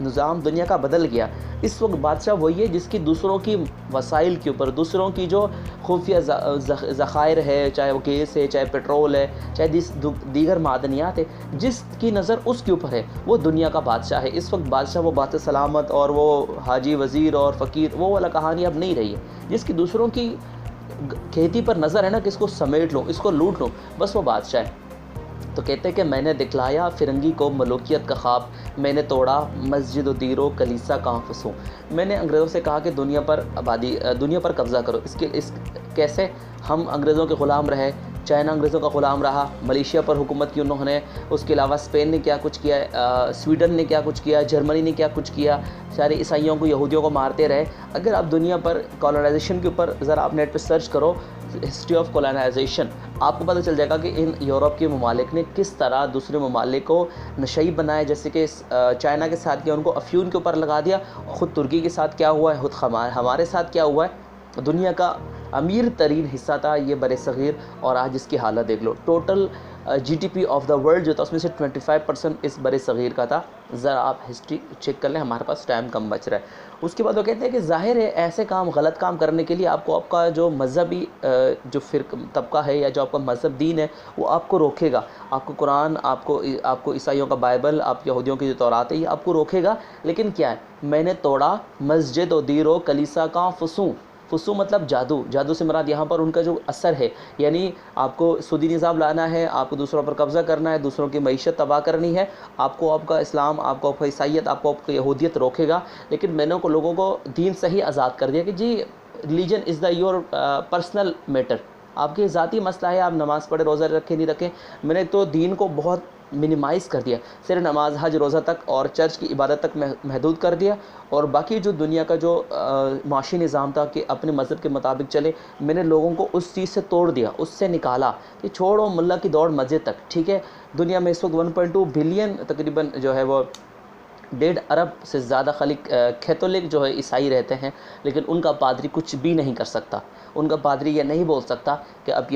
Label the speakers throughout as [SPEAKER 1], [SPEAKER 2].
[SPEAKER 1] نظام دنیا کا بدل گیا. اس وقت بادشاہ وہی ہے جس کی دوسروں کی وسائل کے اوپر، دوسروں کی جو خفیہ ذخائر ہے، چاہے وہ گیس ہے، چاہے پیٹرول ہے، چاہے دیگر معدنیات ہے، جس کی نظر اس کے اوپر ہے وہ دنیا کا بادشاہ ہے. اس وقت بادشاہ وہ بات سلامت اور وہ حاجی وزیر اور فقیر وہ والا کہانی اب نہیں رہی ہے. جس کی دوسروں کی کھیتی پر نظر ہے نا کہ اس کو سمیٹ لوں، اس کو لوٹ لوں، بس وہ بادشاہ ہے. تو کہتے ہیں کہ میں نے دکھلایا فرنگی کو ملوکیت کا خواب، میں نے توڑا مسجد و دیر و کلیسا کہاں فسوں. میں نے انگریزوں سے کہا کہ دنیا پر قبضہ کرو. کیسے ہم انگریزوں کے غلام رہے، چائنا انگریزوں کا غلام رہا، ملیشیا پر حکومت کی انہوں نے، اس کے علاوہ اسپین نے کیا کچھ کیا، سویڈن نے کیا کچھ کیا، جرمنی نے کیا کچھ کیا، سارے عیسائیوں کو یہودیوں کو مارتے رہے. اگر آپ دنیا پر کولونائزیشن کے اوپر ذرا آپ نیٹ پہ سرچ کرو ہسٹری آف کولونائزیشن، آپ کو پتہ چل جائے گا کہ ان یورپ کے ممالک نے کس طرح دوسرے ممالک کو نشئی بنائے. جیسے کہ چائنا کے ساتھ کیا، ان کو افیون کے اوپر لگا دیا. خود ترکی کے ساتھ کیا ہوا ہے، خود ہمارے ساتھ کیا ہوا ہے. دنیا کا امیر ترین حصہ تھا یہ بر صغیر، اور آج اس کی حالت دیکھ لو. Total G D P of the world جو تھا اس میں سے 25% اس بر صغیر کا تھا. ذرا آپ ہسٹری چیک کر لیں، ہمارے پاس ٹائم کم بچ رہا ہے. اس کے بعد وہ کہتے ہیں کہ ظاہر ہے ایسے کام، غلط کام کرنے کے لیے آپ کو آپ کا جو مذہبی جو طبقہ ہے یا جو آپ کا مذہب دین ہے وہ آپ کو روکے گا. آپ کو قرآن، آپ کو عیسائیوں کا بائبل، آپ یہودیوں کی جو تورات ہے یہ آپ کو روکے گا. لیکن کیا ہے، میں نے توڑا مسجد و دیر و کلیسا کا فسوں. فسوں مطلب جادو سے مراد یہاں پر ان کا جو اثر ہے، یعنی آپ کو سودی نظام لانا ہے، آپ کو دوسروں پر قبضہ کرنا ہے، دوسروں کی معیشت تباہ کرنی ہے. آپ کو آپ کا اسلام، آپ کو آپ کا عیسائیت، آپ کو آپ کی یہودیت روکے گا. لیکن میں نے لوگوں کو دین سے ہی آزاد کر دیا کہ جی religion is the your personal matter, آپ کے ذاتی مسئلہ ہے، آپ نماز پڑھے، روزہ رکھیں نہیں رکھیں. میں نے تو دین کو بہت منیمائز کر دیا، صرف نماز، حج، روزہ تک اور چرچ کی عبادت تک محدود کر دیا. اور باقی جو دنیا کا جو معاشی نظام تھا کہ اپنے مذہب کے مطابق چلے، میں نے لوگوں کو اس چیز سے توڑ دیا، اس سے نکالا کہ چھوڑو ملا کی دوڑ مسجد تک. ٹھیک ہے، دنیا میں اس وقت 1.2 بلین تقریباً جو ہے وہ 1.5 ارب سے زیادہ کیتھولک جو ہے عیسائی رہتے ہیں. لیکن ان کا پادری کچھ بھی نہیں کر سکتا. ان کا پادری یہ نہیں بول سکتا کہ اب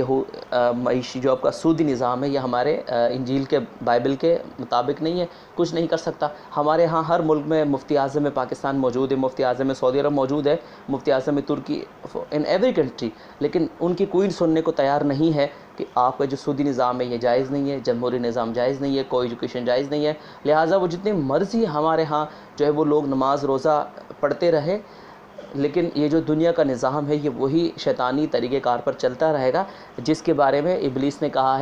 [SPEAKER 1] معیشی جو آپ کا سودی نظام ہے یہ ہمارے انجیل کے بائبل کے مطابق نہیں ہے، کچھ نہیں کر سکتا. ہمارے ہاں ہر ملک میں مفتی اعظم پاکستان موجود ہے، مفتی اعظم سعودی عرب موجود ہے، مفتی اعظم ترکی، ان ایوری کنٹری. لیکن ان کی کوئی سننے کو تیار نہیں ہے کہ آپ کا جو سودی نظام ہے یہ جائز نہیں ہے، جمہوری نظام جائز نہیں ہے، کوئی ایجوکیشن جائز نہیں ہے. لہٰذا وہ جتنے مرضی ہمارے ہاں جو ہے وہ لوگ نماز روزہ پڑھتے رہے، لیکن یہ جو دنیا کا نظام ہے یہ وہی شیطانی طریقہ کار پر چلتا رہے گا، جس کے بارے میں ابلیس نے کہا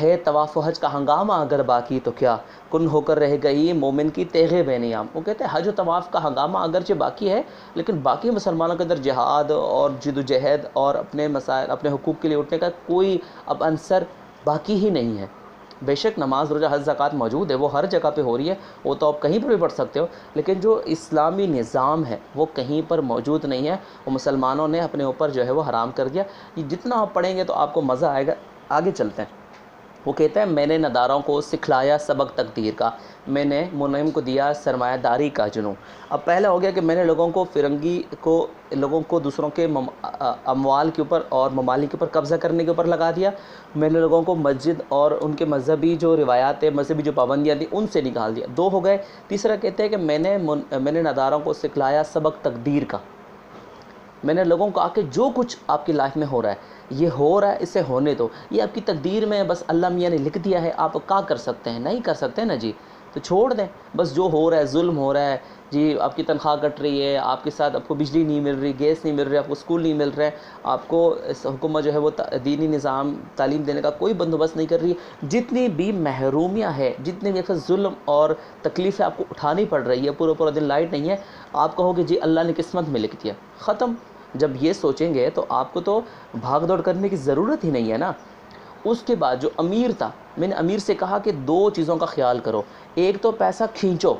[SPEAKER 1] ہے طواف و حج کا ہنگامہ اگر باقی تو کیا کن ہو کر رہ گئی مومن کی تیغ بے نیام. وہ کہتے ہیں حج و طواف کا ہنگامہ اگرچہ باقی ہے، لیکن باقی مسلمانوں کے اندر جہاد اور جد و جہد اور اپنے مسائل، اپنے حقوق کے لیے اٹھنے کا کوئی اب عنصر باقی ہی نہیں ہے. بے شک نماز روزہ حج زکوٰۃ موجود ہے، وہ ہر جگہ پہ ہو رہی ہے، وہ تو آپ کہیں پر بھی پڑھ سکتے ہو، لیکن جو اسلامی نظام ہے وہ کہیں پر موجود نہیں ہے. وہ مسلمانوں نے اپنے اوپر جو ہے وہ حرام کر دیا. یہ جتنا آپ پڑھیں گے تو آپ کو مزہ آئے گا. آگے چلتے ہیں. وہ کہتا ہے میں نے نداروں کو سکھلایا سبق تقدیر کا، میں نے منعم کو دیا سرمایہ داری کا جنوں. اب پہلا ہو گیا کہ میں نے لوگوں کو دوسروں کے اموال کے اوپر اور ممالک کے اوپر قبضہ کرنے کے اوپر لگا دیا. میں نے لوگوں کو مسجد اور ان کے مذہبی جو روایات ہیں، مذہبی جو پابندیاں تھیں ان سے نکال دیا. 2 ہو گئے. تیسرا کہتے ہیں کہ میں نے نداروں کو سکھلایا سبق تقدیر کا. میں نے لوگوں کو کہا کہ جو کچھ آپ کی لائف میں ہو رہا ہے یہ ہو رہا ہے، اسے ہونے دو، یہ آپ کی تقدیر میں بس اللہ میاں نے لکھ دیا ہے، آپ کیا کر سکتے ہیں؟ نہیں کر سکتے نا جی، تو چھوڑ دیں. بس جو ہو رہا ہے ظلم ہو رہا ہے جی، آپ کی تنخواہ کٹ رہی ہے، آپ کے ساتھ آپ کو بجلی نہیں مل رہی، گیس نہیں مل رہی، آپ کو اسکول نہیں مل رہے، آپ کو حکومت جو ہے وہ دینی نظام تعلیم دینے کا کوئی بندوبست نہیں کر رہی ہے، جتنی بھی محرومیاں ہیں، جتنے بھی ظلم اور تکلیفیں آپ کو اٹھانی پڑ رہی ہے، پورا دن لائٹ نہیں ہے، آپ کہو کہ جی اللہ نے قسمت میں لکھ دیا. ختم. جب یہ سوچیں گے تو آپ کو تو بھاگ دوڑ کرنے کی ضرورت ہی نہیں ہے نا. اس کے بعد جو امیر تھا، میں نے امیر سے کہا کہ 2 چیزوں کا خیال کرو. ایک تو پیسہ کھینچو،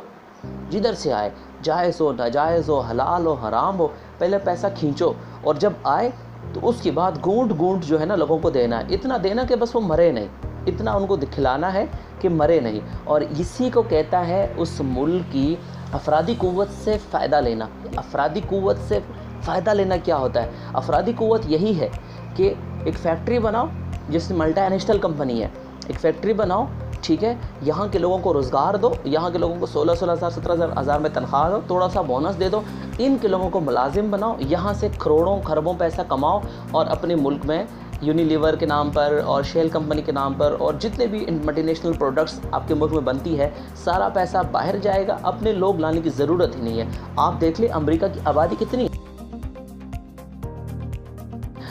[SPEAKER 1] جدھر سے آئے، جائز ہو ناجائز ہو حلال ہو حرام ہو، پہلے پیسہ کھینچو، اور جب آئے تو اس کے بعد گونٹ جو ہے نا لوگوں کو دینا ہے. اتنا دینا کہ بس وہ مرے نہیں، اتنا ان کو دکھلانا ہے کہ مرے نہیں. اور اسی کو کہتا ہے اس ملک کی افرادی قوت سے فائدہ لینا. افرادی قوت سے فائدہ لینا کیا ہوتا ہے؟ افرادی قوت یہی ہے کہ ایک فیکٹری بناؤ، جس ملٹی نیشنل کمپنی ہے، ایک فیکٹری بناؤ، ٹھیک ہے، یہاں کے لوگوں کو روزگار دو، یہاں کے لوگوں کو 16,000 17,000 میں تنخواہ دو، تھوڑا سا بونس دے دو، ان کے لوگوں کو ملازم بناؤ، یہاں سے کروڑوں خربوں پیسہ کماؤ، اور اپنے ملک میں یونیلیور کے نام پر اور شیل کمپنی کے نام پر اور جتنے بھی ملٹی نیشنل پروڈکٹس آپ کے ملک میں بنتی ہے، سارا پیسہ باہر جائے گا، اپنے لوگ لانے کی ضرورت ہی نہیں ہے۔ آپ دیکھ لیں امریکہ کی آبادی کتنی،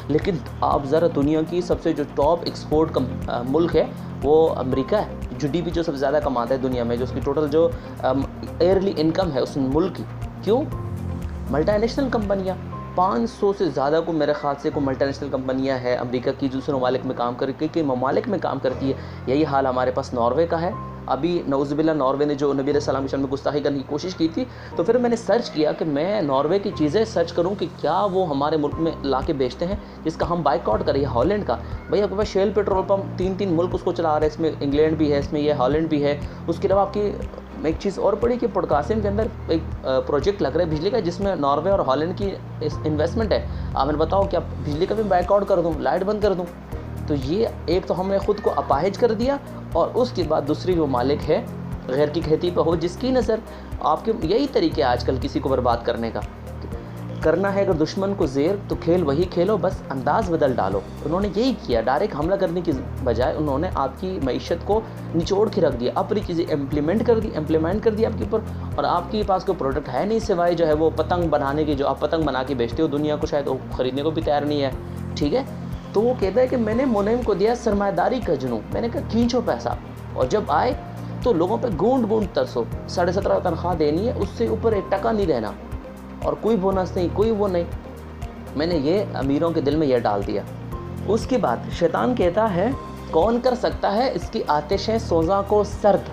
[SPEAKER 1] لیکن آپ ذرا دنیا کی سب سے جو ٹاپ ایکسپورٹ ملک ہے وہ امریکہ ہے، جو ڈی پی جو سب سے زیادہ کماتا ہے دنیا میں، جو اس کی ٹوٹل جو ایئرلی انکم ہے اس ملک کی، کیوں؟ ملٹی نیشنل کمپنیاں 500 سے زیادہ کو میرے خیال سے کو ملٹی نیشنل کمپنیاں ہیں امریکہ کی، دوسرے ممالک میں کام کئی ممالک میں کام کرتی ہے۔ یہی حال ہمارے پاس ناروے کا ہے۔ ابھی نعوذ باللہ ناروے نے جو نبی علیہ السلام کے شان میں گستاخی کرنے کی کوشش کی تھی، تو پھر میں نے سرچ کیا کہ میں ناروے کی چیزیں سرچ کروں کہ کیا وہ ہمارے ملک میں لا کے بیچتے ہیں جس کا ہم بائیکاٹ کریں۔ ہالینڈ کا، بھائی آپ کے پاس شیل پیٹرول پمپ 3 ملک اس کو چلا رہے ہیں، اس میں انگلینڈ بھی ہے، اس میں یہ ہالینڈ بھی ہے۔ اس کے علاوہ آپ کی میں ایک چیز اور پڑھی کہ پوڈکاسٹنگ کے اندر ایک پروجیکٹ لگ رہا ہے بجلی کا، جس میں ناروے اور ہالینڈ کی انویسٹمنٹ ہے۔ آپ نے بتاؤ کہ بجلی کا بھی بائیک آؤٹ کر دوں، لائٹ بند کر دوں؟ تو یہ ایک تو ہم نے خود کو اپاہج کر دیا، اور اس کے بعد دوسری جو مالک ہے غیر کی کھیتی پہ ہو، جس کی نظر آپ کے یہی طریقے آج کل کسی کو برباد کرنے کا کرنا ہے۔ اگر دشمن کو زیر تو کھیل وہی کھیلو، بس انداز بدل ڈالو۔ انہوں نے یہی کیا، ڈائریکٹ حملہ کرنے کی بجائے انہوں نے آپ کی معیشت کو نچوڑ کے رکھ دیا، اپنی چیزیں امپلیمنٹ کر دی آپ کے اوپر، اور آپ کے پاس کوئی پروڈکٹ ہے نہیں سوائے جو ہے وہ پتنگ بنانے کی، جو آپ پتنگ بنا کے بیچتے ہو، دنیا کو شاید وہ خریدنے کو بھی تیار نہیں ہے، ٹھیک ہے۔ تو وہ کہتا ہے کہ میں نے منعم کو دیا سرمایہ داری کا جنوں، میں نے کہا کھینچو پیسہ، اور جب آئے تو لوگوں پہ گونڈ ترسو، 17.5 تنخواہ دینی ہے، اس سے اوپر 1 ٹکا نہیں رہنا، اور کوئی بونس نہیں، کوئی وہ نہیں۔ میں نے یہ امیروں کے دل میں یہ ڈال دیا۔ اس کے بعد شیطان کہتا ہے کون کر سکتا ہے اس کی آتش سوزاں کو سرد،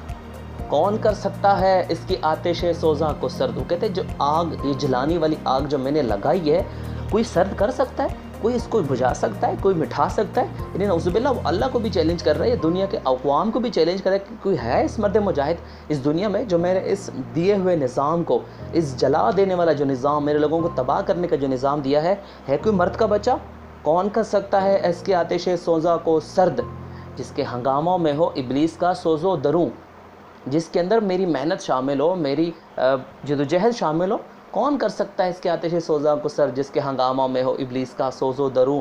[SPEAKER 1] کون کر سکتا ہے اس کی آتش سوزاں کو سرد۔ وہ کہتے ہیں جو آگ، یہ جلانی والی آگ جو میں نے لگائی ہے، کوئی سرد کر سکتا ہے؟ کوئی اس کو بجھا سکتا ہے؟ کوئی مٹھا سکتا ہے؟ یعنی نعوذ باللہ وہ اللہ کو بھی چیلنج کر رہا ہے، دنیا کے اقوام کو بھی چیلنج کر رہا ہے کہ کوئی ہے اس مرد مجاہد اس دنیا میں جو میرے اس دیے ہوئے نظام کو، اس جلا دینے والا جو نظام، میرے لوگوں کو تباہ کرنے کا جو نظام دیا ہے کوئی مرد کا بچہ؟ کون کر سکتا ہے اس کی آتش سوزاں کو سرد، جس کے ہنگاموں میں ہو ابلیس کا سوز و دروں، جس کے اندر میری محنت شامل ہو، میری جدوجہد شامل ہو۔ کون کر سکتا ہے اس کے آتش سوزاں کو سر، جس کے ہنگاموں میں ہو ابلیس کا سوز و دروں۔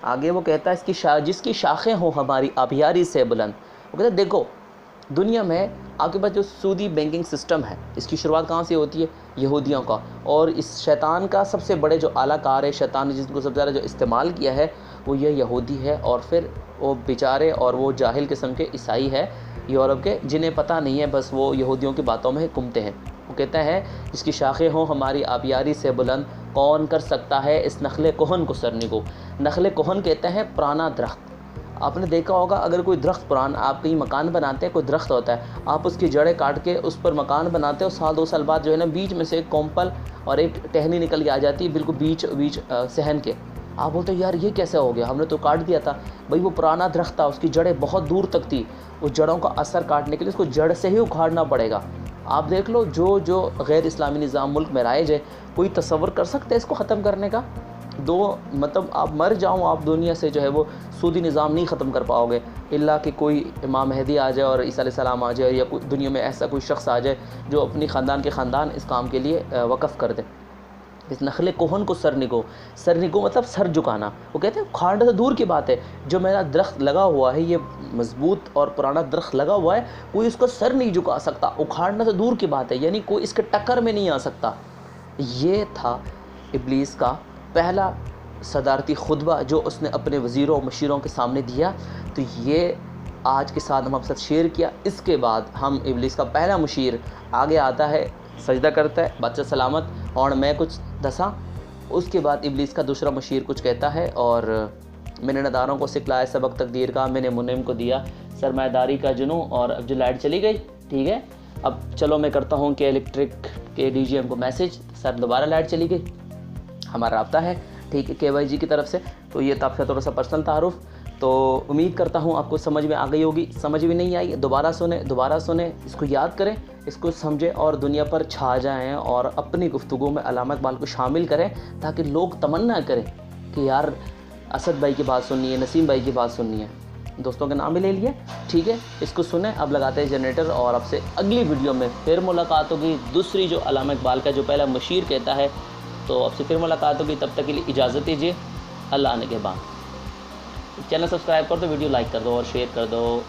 [SPEAKER 1] آگے وہ کہتا ہے جس کی شاخیں ہوں ہماری آبیاری سے بلند۔ وہ کہتا ہے دیکھو دنیا میں آپ کے پاس جو سودی بینکنگ سسٹم ہے، اس کی شروعات کہاں سے ہوتی ہے؟ یہودیوں کا، اور اس شیطان کا سب سے بڑے جو اعلیٰ کار ہے، شیطان نے جس کو سب سے زیادہ جو استعمال کیا ہے وہ یہ یہودی ہے، اور پھر وہ بیچارے اور وہ جاہل قسم کے عیسائی ہے یورپ کے، جنہیں پتہ نہیں ہے، بس وہ یہودیوں کی باتوں میں گھومتے ہیں۔ وہ کہتا ہے جس کی شاخیں ہوں ہماری آبیاری سے بلند، کون کر سکتا ہے اس نخل کہن کو سرنگو۔ نخل کہن کہتے ہیں پرانا درخت۔ آپ نے دیکھا ہوگا اگر کوئی درخت پرانا، آپ کہیں مکان بناتے ہیں، کوئی درخت ہوتا ہے، آپ اس کی جڑیں کاٹ کے اس پر مکان بناتے ہو، 2 سال بعد جو ہے نا بیچ میں سے ایک کومپل اور ایک ٹہنی نکل کے آ جاتی ہے، بالکل بیچ صحن کے۔ آپ بولتے ہیں یار یہ کیسے ہو گیا، ہم نے تو کاٹ دیا تھا۔ بھائی وہ پرانا درخت تھا، اس کی جڑیں بہت دور تک تھی، اس جڑوں کا اثر کاٹنے کے لیے اس کو جڑ سے ہی اکھاڑنا پڑے گا۔ آپ دیکھ لو جو غیر اسلامی نظام ملک میں رائج ہے، کوئی تصور کر سکتے ہے اس کو ختم کرنے کا؟ مطلب آپ مر جاؤں، آپ دنیا سے جو ہے وہ سودی نظام نہیں ختم کر پاؤ گے، الا کہ کوئی امام مہدی آ جائے اور عیسیٰ علیہ السلام آ جائے، یا کوئی دنیا میں ایسا کوئی شخص آ جائے جو اپنی خاندان اس کام کے لیے وقف کر دے۔ اس نخل کوہن کو سرنگو مطلب سر جھکانا۔ وہ کہتے ہیں کھاڑنے سے دور کی بات ہے، جو میرا درخت لگا ہوا ہے، یہ مضبوط اور پرانا درخت لگا ہوا ہے، کوئی اس کو سر نہیں جھکا سکتا، اکھاڑنے سے دور کی بات ہے، یعنی کوئی اس کے ٹکر میں نہیں آ سکتا۔ یہ تھا ابلیس کا پہلا صدارتی خطبہ جو اس نے اپنے وزیروں و مشیروں کے سامنے دیا۔ تو یہ آج کے ساتھ ہم آپ ساتھ شیئر کیا۔ اس کے بعد ہم ابلیس کا پہلا مشیر آگے آتا ہے، سجدہ کرتا ہے، بادشاہ سلامت اور میں کچھ دساں۔ اس کے بعد ابلیس کا دوسرا مشیر کچھ کہتا ہے، اور میں نے نداروں کو سکھلایا سبق تقدیر کا، میں نے منعم کو دیا سرمایہ داری کا جنوں۔ اور اب جو لائٹ چلی گئی، ٹھیک ہے، اب چلو میں کرتا ہوں کہ الیکٹرک کے ڈی جی ایم کو میسج، سر دوبارہ لائٹ چلی گئی، ہمارا رابطہ ہے، ٹھیک ہے، KYG کی طرف سے۔ تو یہ تھا آپ کا تھوڑا سا پرسنل تعارف۔ تو امید کرتا ہوں آپ کو سمجھ میں آ گئی ہوگی، سمجھ بھی نہیں آئی دوبارہ سنیں، اس کو یاد کریں، اس کو سمجھیں اور دنیا پر چھا جائیں، اور اپنی گفتگو میں علامہ اقبال کو شامل کریں، تاکہ لوگ تمنا کریں کہ یار اسد بھائی کی بات سننی ہے، نسیم بھائی کی بات سننی ہے۔ دوستوں کے نام بھی لے لیے. ٹھیک ہے, اس کو سنیں. اب لگاتے ہیں جنریٹر اور اب سے اگلی ویڈیو میں پھر ملاقات ہوگی دوسری جو علامہ اقبال کا جو پہلا مشیر کہتا ہے. تو اب سے پھر ملاقات ہوگی, تب تک کے لیے اجازت دیجیے. اللہ آنے کے بعد. چینل سبسکرائب کر دو, ویڈیو لائک کر دو اور شیئر کر دو.